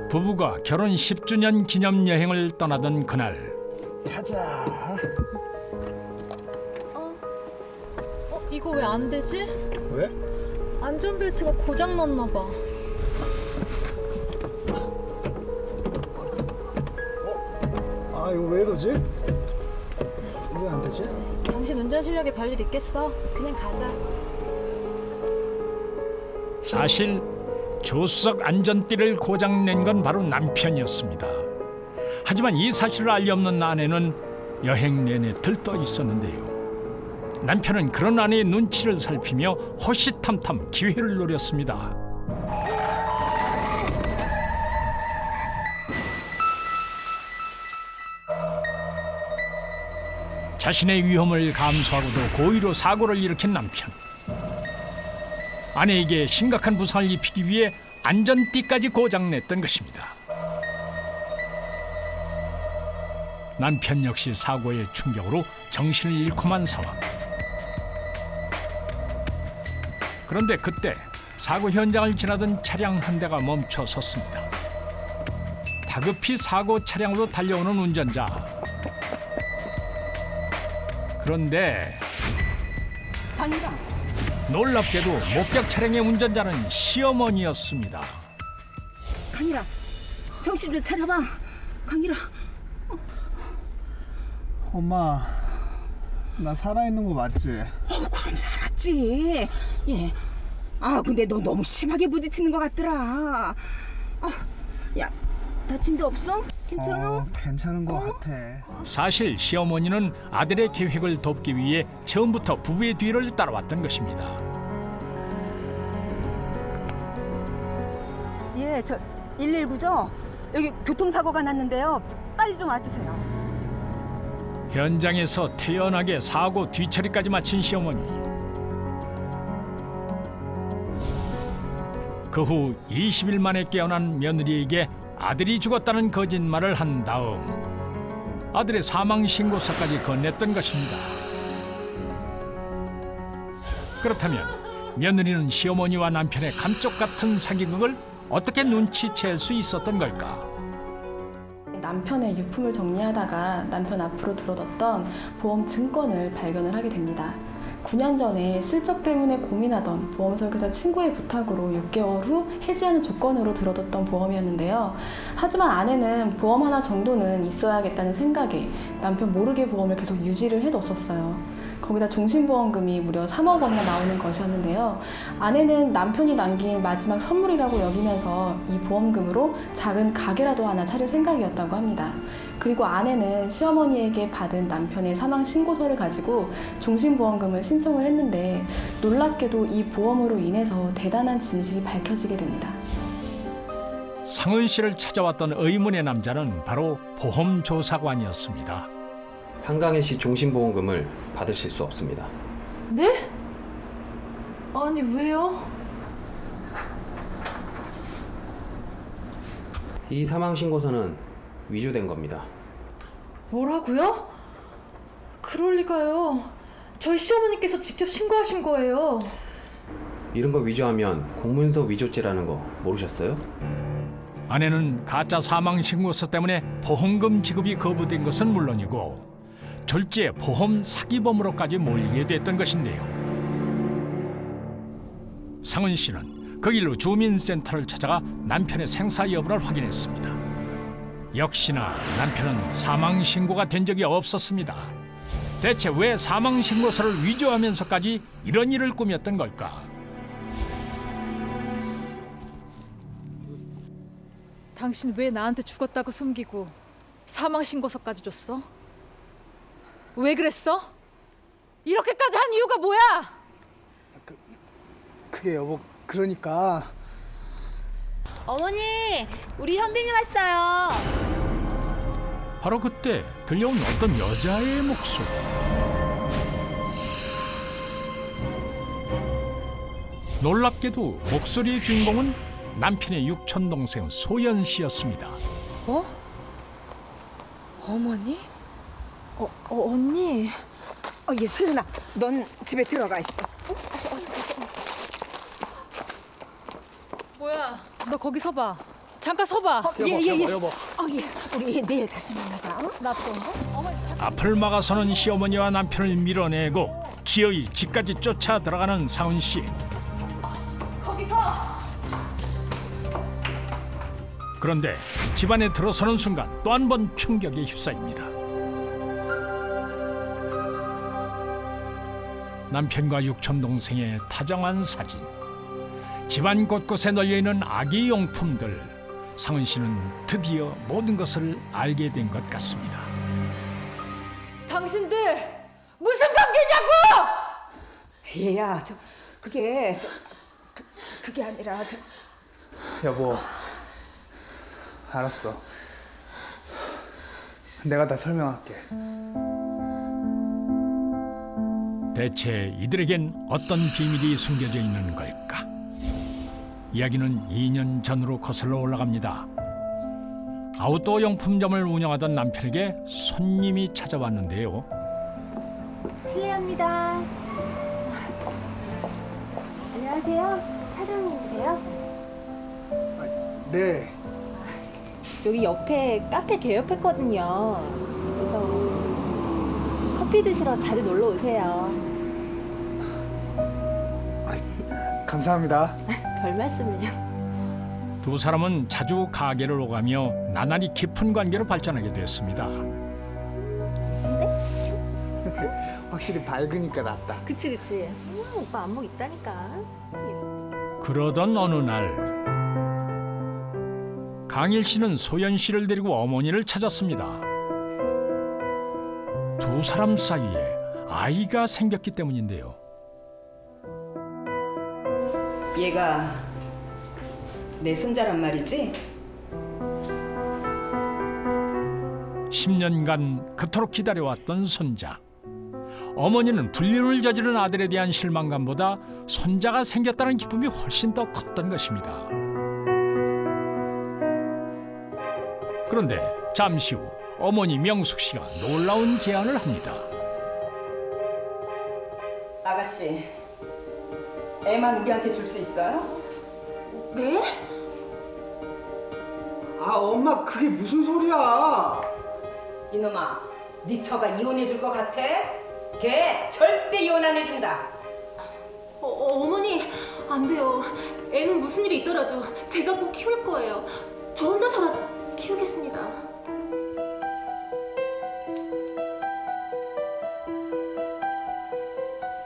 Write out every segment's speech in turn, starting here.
부부가 결혼 10주년 기념 여행을 떠나던 그날. 가자. 이거 왜 안 되지? 왜? 안전벨트가 고장 났나 봐. 아, 이거 왜 이러지? 왜 안 되지? 당신 운전 실력에 별일 있겠어? 그냥 가자. 사실 조수석 안전띠를 고장낸 건 바로 남편이었습니다. 하지만 이 사실을 알리 없는 아내는 여행 내내 들떠 있었는데요. 남편은 그런 아내의 눈치를 살피며 호시탐탐 기회를 노렸습니다. 자신의 위험을 감수하고도 고의로 사고를 일으킨 남편. 아내에게 심각한 부상을 입히기 위해 안전띠까지 고장냈던 것입니다. 남편 역시 사고의 충격으로 정신을 잃고만 상황. 그런데 그때 사고 현장을 지나던 차량 한 대가 멈춰 섰습니다. 다급히 사고 차량으로 달려오는 운전자. 그런데 강희라, 놀랍게도 목격 차량의 운전자는 시어머니였습니다. 강희라, 정신 좀 차려봐. 강희라. 엄마, 나 살아있는 거 맞지? 그럼 살았지. 예. 근데 너 너무 심하게 부딪히는 것 같더라. 야, 다친 데 없어? 괜찮아? 괜찮은 거 같아. 사실 시어머니는 아들의 계획을 돕기 위해 처음부터 부부의 뒤를 따라왔던 것입니다. 예, 저 119죠? 여기 교통사고가 났는데요. 빨리 좀 와주세요. 현장에서 태연하게 사고 뒤처리까지 마친 시어머니. 그 후 20일 만에 깨어난 며느리에게 아들이 죽었다는 거짓말을 한 다음 아들의 사망 신고서까지 건넸던 것입니다. 그렇다면 며느리는 시어머니와 남편의 감쪽 같은 사기극을 어떻게 눈치챌 수 있었던 걸까? 남편의 유품을 정리하다가 남편 앞으로 들어뒀던 보험 증권을 발견을 하게 됩니다. 9년 전에 실적 때문에 고민하던 보험 설계사 친구의 부탁으로 6개월 후 해지하는 조건으로 들어뒀던 보험이었는데요. 하지만 아내는 보험 하나 정도는 있어야겠다는 생각에 남편 모르게 보험을 계속 유지를 해뒀었어요. 거기다 종신보험금이 무려 3억 원이나 나오는 것이었는데요. 아내는 남편이 남긴 마지막 선물이라고 여기면서 이 보험금으로 작은 가게라도 하나 차릴 생각이었다고 합니다. 그리고 아내는 시어머니에게 받은 남편의 사망 신고서를 가지고 종신보험금을 신청을 했는데 놀랍게도 이 보험으로 인해서 대단한 진실이 밝혀지게 됩니다. 상은 씨를 찾아왔던 의문의 남자는 바로 보험조사관이었습니다. 한강일 씨 종신보험금을 받으실 수 없습니다. 네? 아니 왜요? 이 사망 신고서는 위조된 겁니다. 뭐라고요? 그럴 리가요. 저희 시어머니께서 직접 신고하신 거예요. 이런 거 위조하면 공문서 위조죄라는 거 모르셨어요? 아내는 가짜 사망 신고서 때문에 보험금 지급이 거부된 것은 물론이고 졸지에 보험 사기범으로까지 몰리게 됐던 것인데요. 상은 씨는 그 길로 주민센터를 찾아가 남편의 생사 여부를 확인했습니다. 역시나 남편은 사망 신고가 된 적이 없었습니다. 대체 왜 사망 신고서를 위조하면서까지 이런 일을 꾸몄던 걸까? 당신 왜 나한테 죽었다고 숨기고 사망 신고서까지 줬어? 왜 그랬어? 이렇게까지 한 이유가 뭐야? 그게 여보, 그러니까 어머니, 우리 현빈이 왔어요. 바로 그때 들려온 어떤 여자의 목소리. 놀랍게도 목소리의 주인공은 남편의 육촌 동생 소연 씨였습니다. 어? 어머니? 언니. 예, 소연아, 넌 집에 들어가 있어. 뭐야? 너 거기 서봐. 잠깐 서봐. 예예예. 여보. 예. 우리 내일 다시 만나자. 어? 나 또. 어머니 잠깐. 앞을 막아서는 시어머니와 남편을 밀어내고 기어이 집까지 쫓아 들어가는 사은 씨. 거기서. 그런데 집안에 들어서는 순간 또 한 번 충격에 휩싸입니다. 남편과 육촌 동생의 다정한 사진, 집안 곳곳에 널려있는 아기 용품들. 상은 씨는 드디어 모든 것을 알게 된 것 같습니다. 당신들 무슨 관계냐고! 얘야, 그게 그게 아니라 여보. 알았어. 내가 다 설명할게. 대체 이들에겐 어떤 비밀이 숨겨져 있는 걸까? 이야기는 2년 전으로 거슬러 올라갑니다. 아웃도어 용품점을 운영하던 남편에게 손님이 찾아왔는데요. 실례합니다. 안녕하세요. 사장님이세요? 네. 여기 옆에 카페 개업했거든요. 그래서 커피 드시러 자주 놀러 오세요. 감사합니다. 별 말씀을요. 두 사람은 자주 가게를 오가며 나날이 깊은 관계로 발전하게 됐습니다. 확실히 밝으니까 낫다. 그치. 오빠 안목 있다니까. 그러던 어느 날 강일 씨는 소연 씨를 데리고 어머니를 찾았습니다. 두 사람 사이에 아이가 생겼기 때문인데요. 얘가 내 손자란 말이지? 10년간 그토록 기다려왔던 손자. 어머니는 불륜을 저지른 아들에 대한 실망감보다 손자가 생겼다는 기쁨이 훨씬 더 컸던 것입니다. 그런데 잠시 후 어머니 명숙 씨가 놀라운 제안을 합니다. 아가씨, 애만 우리한테 줄 수 있어요? 네? 아, 엄마 그게 무슨 소리야? 이놈아, 네 처가 이혼해 줄 것 같아? 걔 절대 이혼 안 해준다. 어머니, 안 돼요. 애는 무슨 일이 있더라도 제가 꼭 키울 거예요. 저 혼자서라도 키우겠습니다.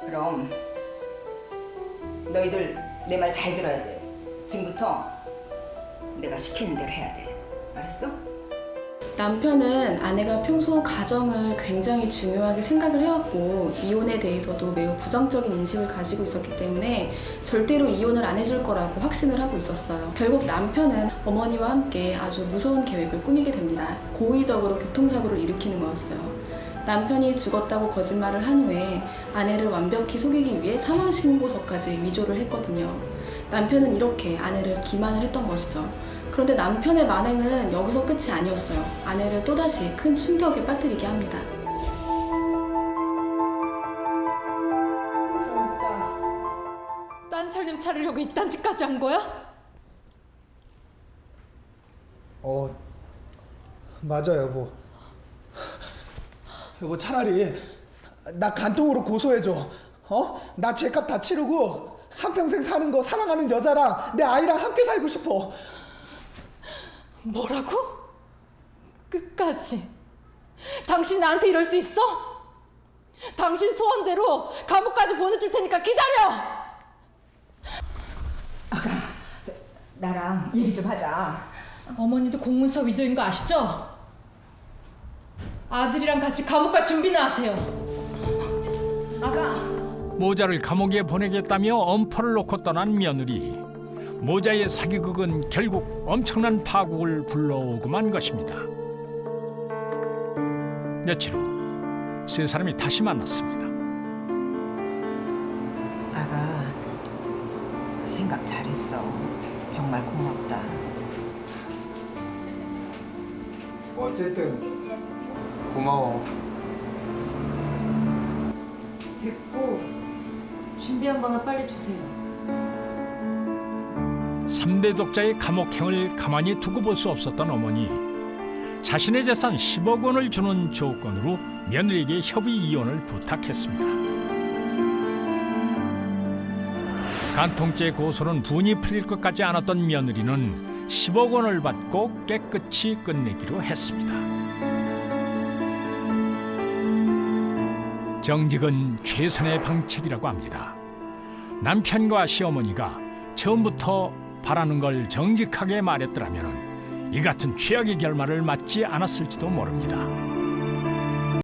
그럼 너희들 내 말 잘 들어야 돼. 지금부터 내가 시키는 대로 해야 돼. 알았어? 남편은 아내가 평소 가정을 굉장히 중요하게 생각을 해왔고 이혼에 대해서도 매우 부정적인 인식을 가지고 있었기 때문에 절대로 이혼을 안 해줄 거라고 확신을 하고 있었어요. 결국 남편은 어머니와 함께 아주 무서운 계획을 꾸미게 됩니다. 고의적으로 교통사고를 일으키는 거였어요. 남편이 죽었다고 거짓말을 한 후에 아내를 완벽히 속이기 위해 사망신고서까지 위조를 했거든요. 남편은 이렇게 아내를 기만을 했던 것이죠. 그런데 남편의 만행은 여기서 끝이 아니었어요. 아내를 또다시 큰 충격에 빠뜨리게 합니다. 그러니까 딴 살림 차리려고 이딴 짓까지 한 거야? 맞아, 여보. 여보, 차라리 나 간통으로 고소해줘. 나 죄값 다 치르고 한평생 사는 거 사랑하는 여자랑 내 아이랑 함께 살고 싶어. 뭐라고? 끝까지? 당신 나한테 이럴 수 있어? 당신 소원대로 감옥까지 보내줄 테니까 기다려! 나랑 얘기 좀 하자. 어머니도 공문서 위조인 거 아시죠? 아들이랑 같이 감옥 갈 준비나 하세요. 아가. 모자를 감옥에 보내겠다며 엄포를 놓고 떠난 며느리. 모자의 사기극은 결국 엄청난 파국을 불러오고만 것입니다. 며칠 후 세 사람이 다시 만났습니다. 아가, 생각 잘했어. 정말 고맙다. 어쨌든 고마워. 됐고 준비한 거나 빨리 주세요. 3대 독자의 감옥행을 가만히 두고 볼 수 없었던 어머니. 자신의 재산 10억 원을 주는 조건으로 며느리에게 협의 이혼을 부탁했습니다. 간통죄 고소는 분이 풀릴 것 같지 않았던 며느리는 10억 원을 받고 깨끗이 끝내기로 했습니다. 정직은 최선의 방책이라고 합니다. 남편과 시어머니가 처음부터 바라는 걸 정직하게 말했더라면 이 같은 최악의 결말을 맞지 않았을지도 모릅니다.